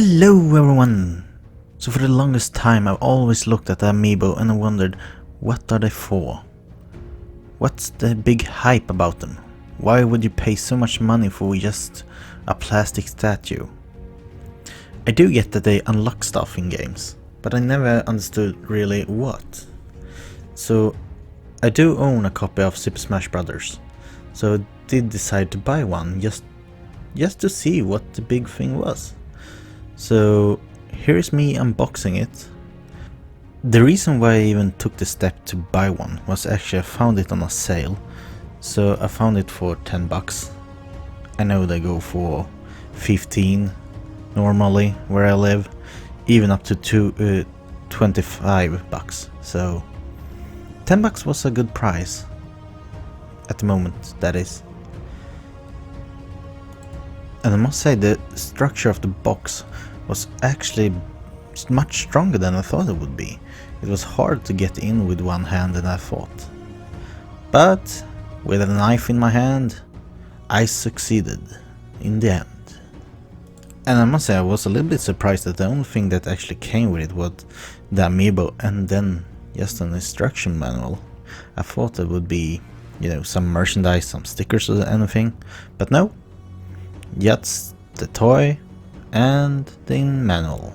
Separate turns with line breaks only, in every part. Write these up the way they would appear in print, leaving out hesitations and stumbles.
Hello everyone! So for the longest time I've always looked at the Amiibo and I wondered, what are they for? What's the big hype about them? Why would you pay so much money for just a plastic statue? I do get that they unlock stuff in games, but I never understood really what. So I do own a copy of Super Smash Bros. So I did decide to buy one just to see what the big thing was. So here's me unboxing it. The reason why I even took the step to buy one was actually I found it on a sale. So I found it for 10 bucks. I know they go for 15 normally where I live, even up to 25 bucks. So 10 bucks was a good price at the moment, that is. And I must say the structure of the box was actually much stronger than I thought it would be. It was hard to get in with one hand than I thought. But with a knife in my hand, I succeeded in the end. And I must say I was a little bit surprised that the only thing that actually came with it was the Amiibo and then just an instruction manual. I thought there would be, some merchandise, some stickers or anything, but no. Just the toy and the manual.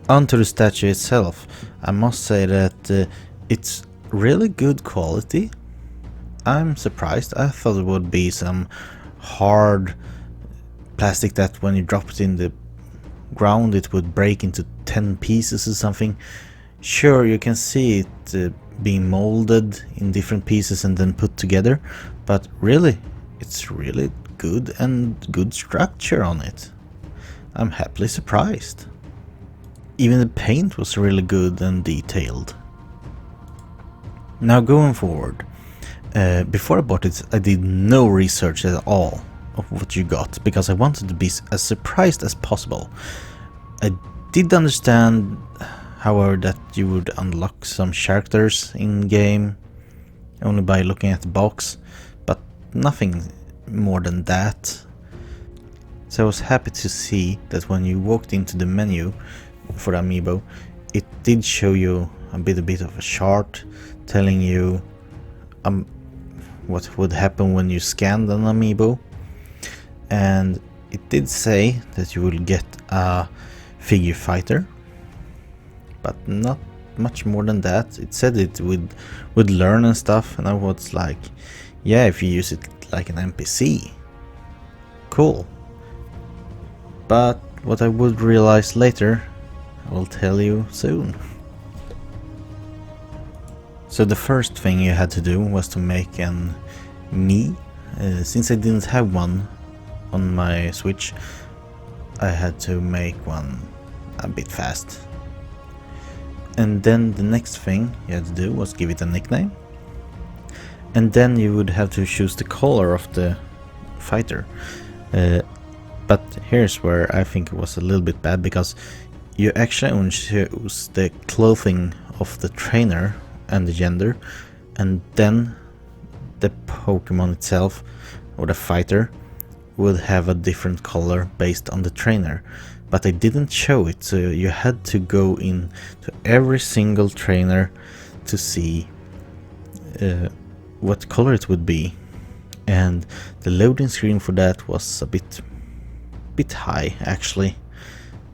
Onto the statue itself, I must say that it's really good quality. I'm surprised. I thought it would be some hard plastic that when you drop it in the ground it would break into 10 pieces or something. Sure, you can see it being molded in different pieces and then put together, but really, it's really good and good structure on it. I'm happily surprised. Even the paint was really good and detailed. Now going forward, before I bought it I did no research at all of what you got because I wanted to be as surprised as possible. I did understand, however, that you would unlock some characters in game only by looking at the box, but nothing more than that. So I was happy to see that when you walked into the menu for the Amiibo, it did show you a bit of a chart telling you what would happen when you scanned an Amiibo, and it did say that you will get a figure fighter, but not much more than that. It said it would learn and stuff, and I was like, yeah, if you use it like an NPC, cool. But what I would realize later, I will tell you soon. So the first thing you had to do was to make an Mii. Since I didn't have one on my Switch, I had to make one a bit fast. And then the next thing you had to do was give it a nickname. And then you would have to choose the color of the fighter. But here's where I think it was a little bit bad, because you actually only choose the clothing of the trainer and the gender, and then the Pokemon itself or the fighter would have a different color based on the trainer. But I didn't show it, so you had to go in to every single trainer to see what color it would be, and the loading screen for that was a bit high actually,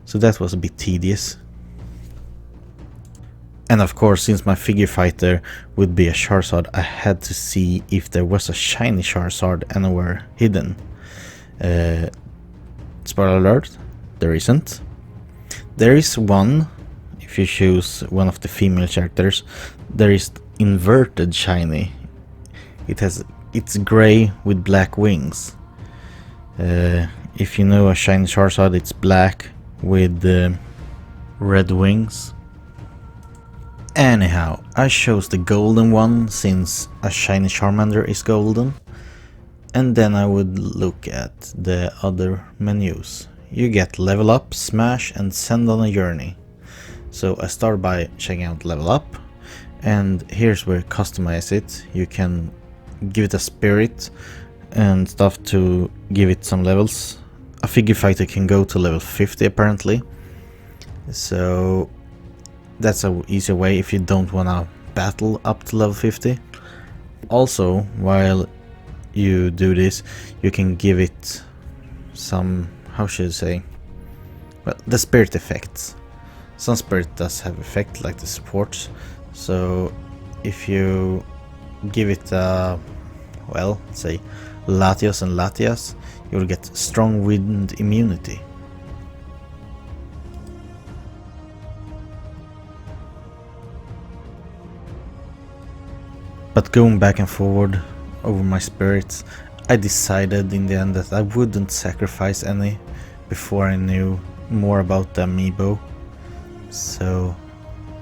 so that was a bit tedious. And of course, since my figure fighter would be a Charizard, I had to see if there was a shiny Charizard anywhere hidden. Spoiler alert, there isn't. There is one. If you choose one of the female characters, there is inverted shiny. It's gray with black wings. If you know a shiny Charizard, it's black with red wings. Anyhow, I chose the golden one since a shiny Charmander is golden. And then I would look at the other menus. You get level up, smash, and send on a journey. So I start by checking out level up, and here's where you customize it. You can give it a spirit and stuff to give it some levels a figure fighter can go to level 50 apparently. So that's an easier way if you don't wanna battle up to level 50. Also, while you do this, you can give it some, how should I say, well, the spirit effects. Some spirit does have effect like the supports, so if you give it well, say Latios and Latias, you will get strong wind immunity. But going back and forward over my spirits, I decided in the end that I wouldn't sacrifice any before I knew more about the Amiibo. So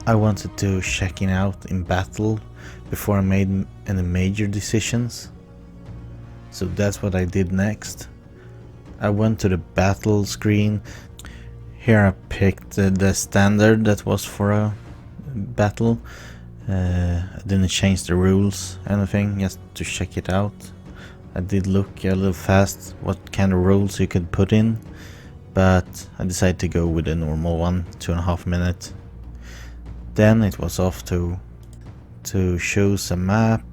I wanted to check it out in battle before I made any major decisions. So that's what I did next. I went to the battle screen. Here I picked the standard that was for a battle. I didn't change the rules, anything, just to check it out. I did look a little fast what kind of rules you could put in, but I decided to go with the normal one, 2.5 minutes. Then it was off to choose a map,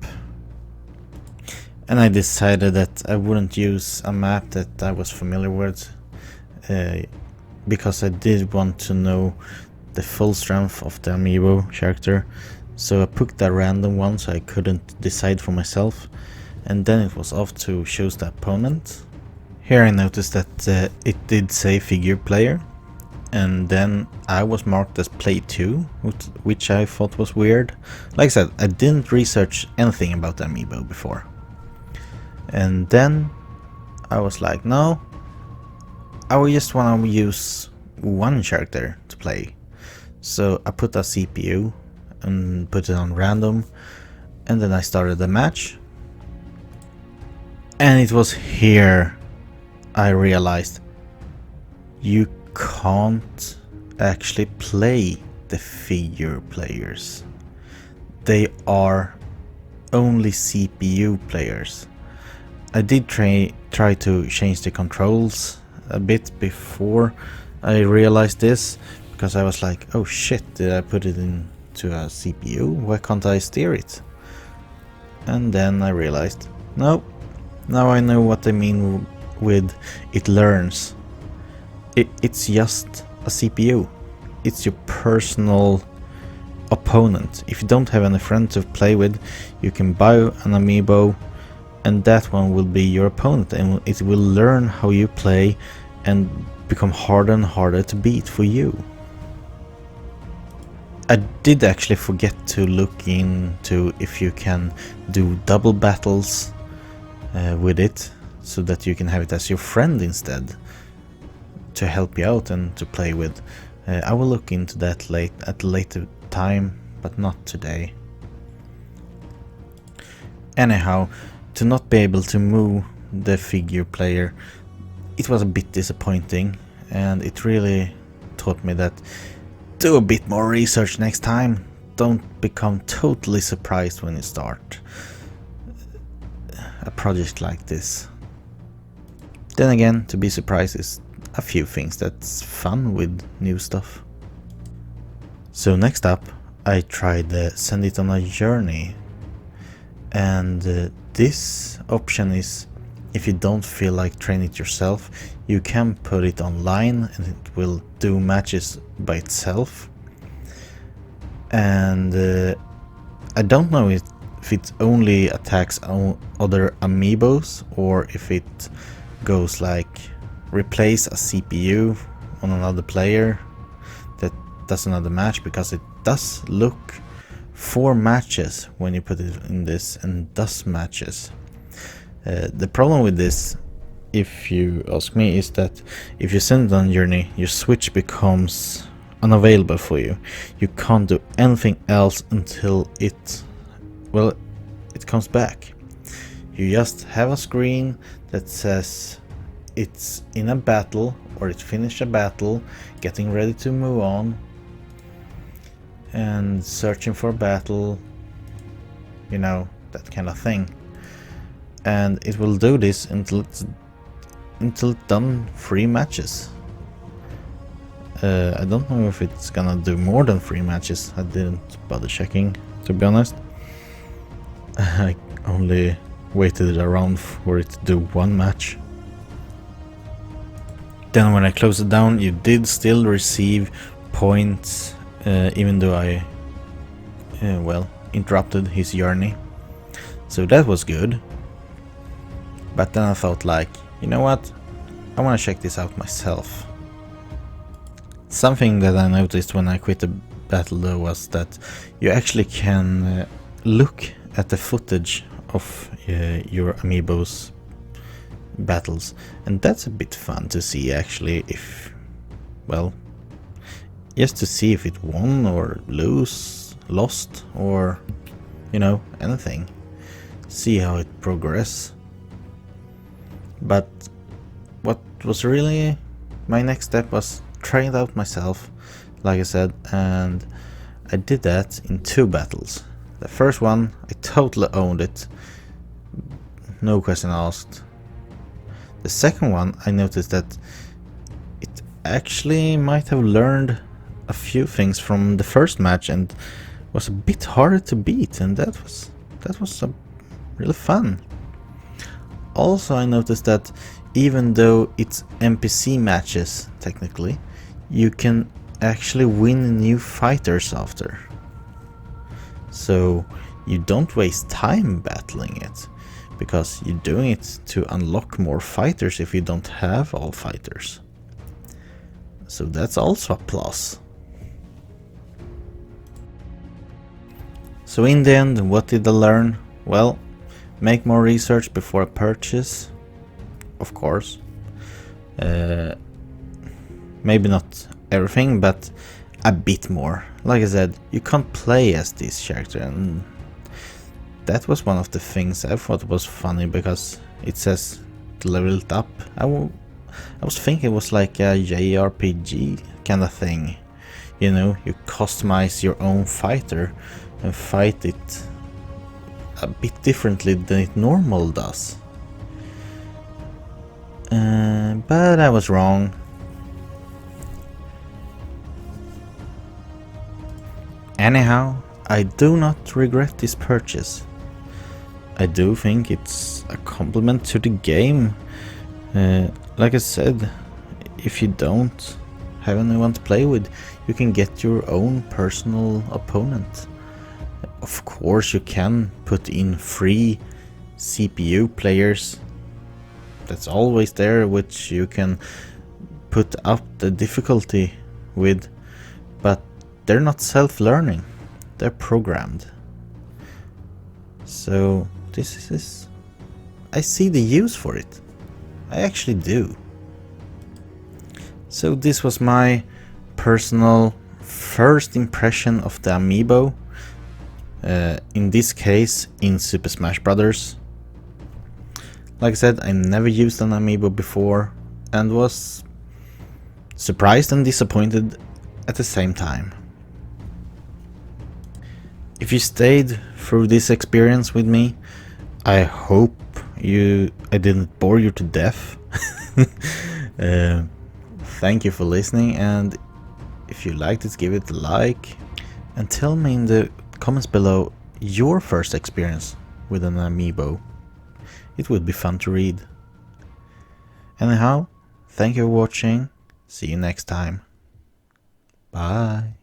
and I decided that I wouldn't use a map that I was familiar with, because I did want to know the full strength of the Amiibo character. So I picked a random one so I couldn't decide for myself, and then it was off to choose the opponent. Here I noticed that it did say figure player, and then I was marked as play 2, which I thought was weird. Like I said, I didn't research anything about the Amiibo before. And then I was like, no, I would just want to use one character to play. So I put a CPU and put it on random, and then I started the match. And it was here I realized you can't actually play the figure players. They are only CPU players. I did try to change the controls a bit before I realized this, because I was like, oh shit, did I put it into a CPU? Why can't I steer it? And then I realized, no, now I know what they mean with it learns. It's just a CPU. It's your personal opponent. If you don't have any friends to play with, you can buy an Amiibo, and that one will be your opponent, and it will learn how you play and become harder and harder to beat for you. I did actually forget to look into if you can do double battles with it, so that you can have it as your friend instead, to help you out and to play with. I will look into that at a later time, but not today. Anyhow, to not be able to move the figure player, it was a bit disappointing, and it really taught me that do a bit more research next time. Don't become totally surprised when you start a project like this. Then again, to be surprised is a few things that's fun with new stuff. So next up, I tried send it on a journey, and this option is, if you don't feel like training it yourself, you can put it online and it will do matches by itself. And I don't know if it only attacks other Amiibos, or if it goes like replace a CPU on another player that does another match, because it does look for matches when you put it in this, and does matches. The problem with this, if you ask me, is that if you send it on journey, your switch becomes unavailable for you. You can't do anything else until it comes back. You just have a screen that says it's in a battle, or it finished a battle, getting ready to move on, and searching for a battle, you know, that kind of thing. And it will do this until it's until it done 3 matches. I don't know if it's gonna do more than 3 matches. I didn't bother checking, to be honest. I only waited around for it to do 1 match. Then when I closed it down, you did still receive points, even though I, well, interrupted his journey. So that was good. But then I thought like, you know what? I want to check this out myself. Something that I noticed when I quit the battle though was that you actually can look at the footage of your Amiibo's battles, and that's a bit fun to see actually, if, well, just to see if it won or lost, or, you know, anything. See how it progresses. But what was really my next step was trying it out myself, like I said, and I did that in 2 battles. The first one, I totally owned it, no question asked. The second one, I noticed that it actually might have learned a few things from the first match and was a bit harder to beat, and that was really fun. Also, I noticed that even though it's NPC matches technically, you can actually win new fighters after. So you don't waste time battling it, because you're doing it to unlock more fighters if you don't have all fighters. So that's also a plus. So in the end, what did I learn? Well, make more research before a purchase, of course. Maybe not everything, but a bit more. Like I said, you can't play as this character, and that was one of the things I thought was funny, because it says to level it up. I was thinking it was like a JRPG kind of thing. You know, you customize your own fighter and fight it a bit differently than it normal does. But I was wrong. Anyhow, I do not regret this purchase. I do think it's a compliment to the game. Like I said, if you don't have anyone to play with, you can get your own personal opponent. Of course, you can put in free CPU players. That's always there, which you can put up the difficulty with, but they're not self-learning, they're programmed. So this is, I see the use for it. I actually do. So this was my personal first impression of the Amiibo. In this case, in Super Smash Bros. Like I said, I never used an Amiibo before and was surprised and disappointed at the same time. If you stayed through this experience with me, I hope I didn't bore you to death. Thank you for listening, and if you liked it, give it a like, and tell me in the comments below your first experience with an Amiibo. It would be fun to read. Anyhow, thank you for watching. See you next time. Bye.